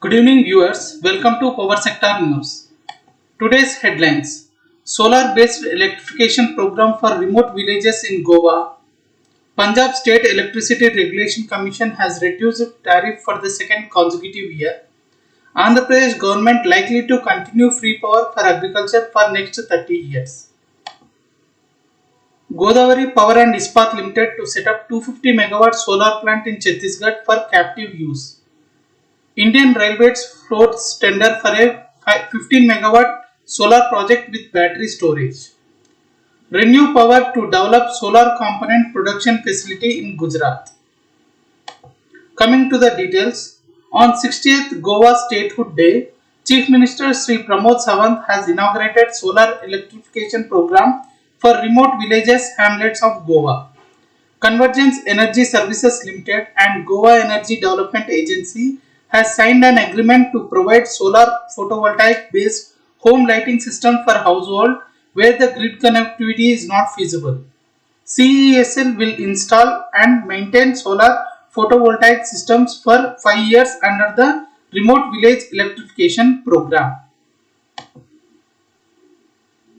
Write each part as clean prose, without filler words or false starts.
Good evening, viewers. Welcome to Power Sector News. Today's headlines: Solar based electrification program for remote villages in Goa. Punjab State Electricity Regulation Commission has reduced tariff for the second consecutive year. Andhra Pradesh government likely to continue free power for agriculture for next 30 years. Godavari Power and Ispat Limited to set up 250 megawatt solar plant in Chhattisgarh for captive use. Indian Railways floats tender for a 15 megawatt solar project with battery storage. Renew Power to develop solar component production facility in Gujarat. Coming to the details, on 60th Goa Statehood Day, Chief Minister Sri Pramod Sawant has inaugurated solar electrification program for remote villages hamlets of Goa. Convergence Energy Services Limited and Goa Energy Development Agency has signed an agreement to provide solar photovoltaic based home lighting system for household where the grid connectivity is not feasible. CESL will install and maintain solar photovoltaic systems for 5 years under the Remote Village Electrification Program.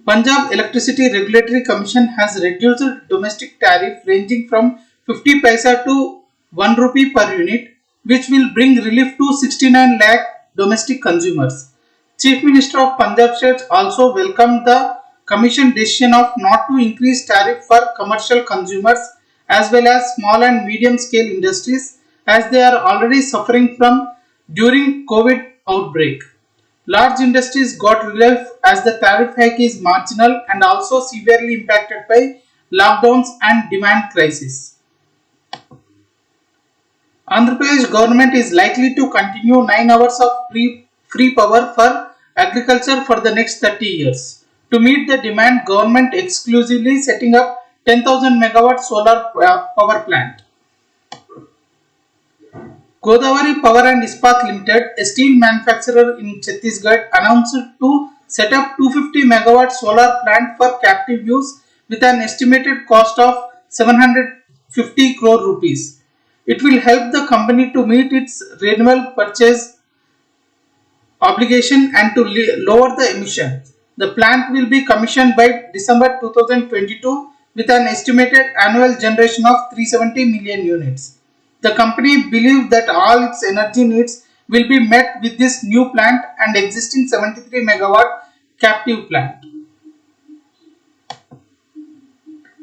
Punjab Electricity Regulatory Commission has reduced domestic tariff ranging from 50 paisa to 1 rupee per unit, which will bring relief to 69 lakh domestic consumers. Chief Minister of Punjab State also welcomed the Commission decision of not to increase tariff for commercial consumers as well as small and medium scale industries as they are already suffering from during COVID outbreak. Large industries got relief as the tariff hike is marginal and also severely impacted by lockdowns and demand crisis. Andhra Pradesh government is likely to continue 9 hours of free power for agriculture for the next 30 years. To meet the demand, government exclusively setting up 10,000 megawatt solar power plant. Godavari Power and Ispat Limited, a steel manufacturer in Chhattisgarh, announced to set up 250 megawatt solar plant for captive use with an estimated cost of 750 crore rupees. It will help the company to meet its renewable purchase obligation and to lower the emission. The plant will be commissioned by December 2022 with an estimated annual generation of 370 million units. The company believes that all its energy needs will be met with this new plant and existing 73 megawatt captive plant.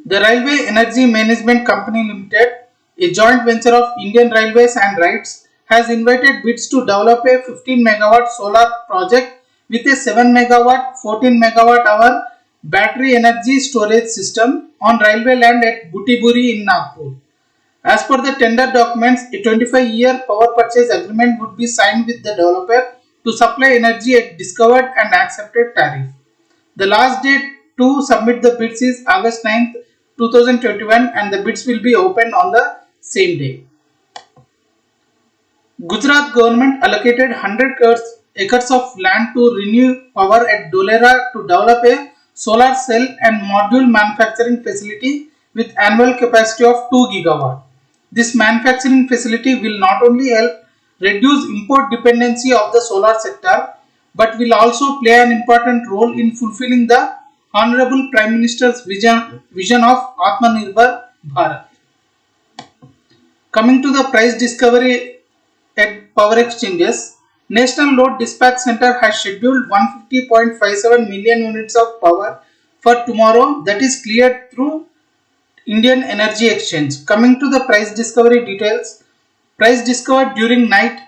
The Railway Energy Management Company Limited, a joint venture of Indian Railways and RITES, has invited bids to develop a 15 megawatt solar project with a 7 megawatt 14 megawatt hour battery energy storage system on railway land at Butiburi in Nagpur. As per the tender documents, a 25-year power purchase agreement would be signed with the developer to supply energy at discovered and accepted tariff. The last date to submit the bids is August 9, 2021 and the bids will be opened on the same day. Gujarat government allocated 100 acres of land to Renew Power at Dholera to develop a solar cell and module manufacturing facility with annual capacity of 2 gigawatt. This manufacturing facility will not only help reduce import dependency of the solar sector but will also play an important role in fulfilling the Honorable Prime Minister's vision of Atmanirbhar Bharat. Coming to the price discovery at power exchanges, National Load Dispatch Center has scheduled 150.57 million units of power for tomorrow that is cleared through Indian Energy Exchange. Coming to the price discovery details, price discovered during night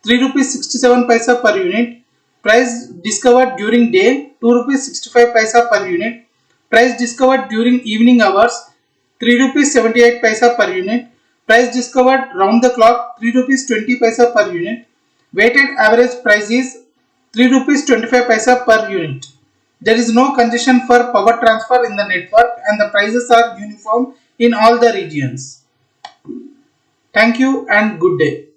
3 rupees 67 paisa per unit, price discovered during day 2 rupees 65 paisa per unit, price discovered during evening hours 3 rupees 78 paisa per unit, price discovered round the clock 3 rupees 20 paisa per unit. Weighted average price is 3 rupees 25 paisa per unit. There is no congestion for power transfer in the network and the prices are uniform in all the regions. Thank you and good day.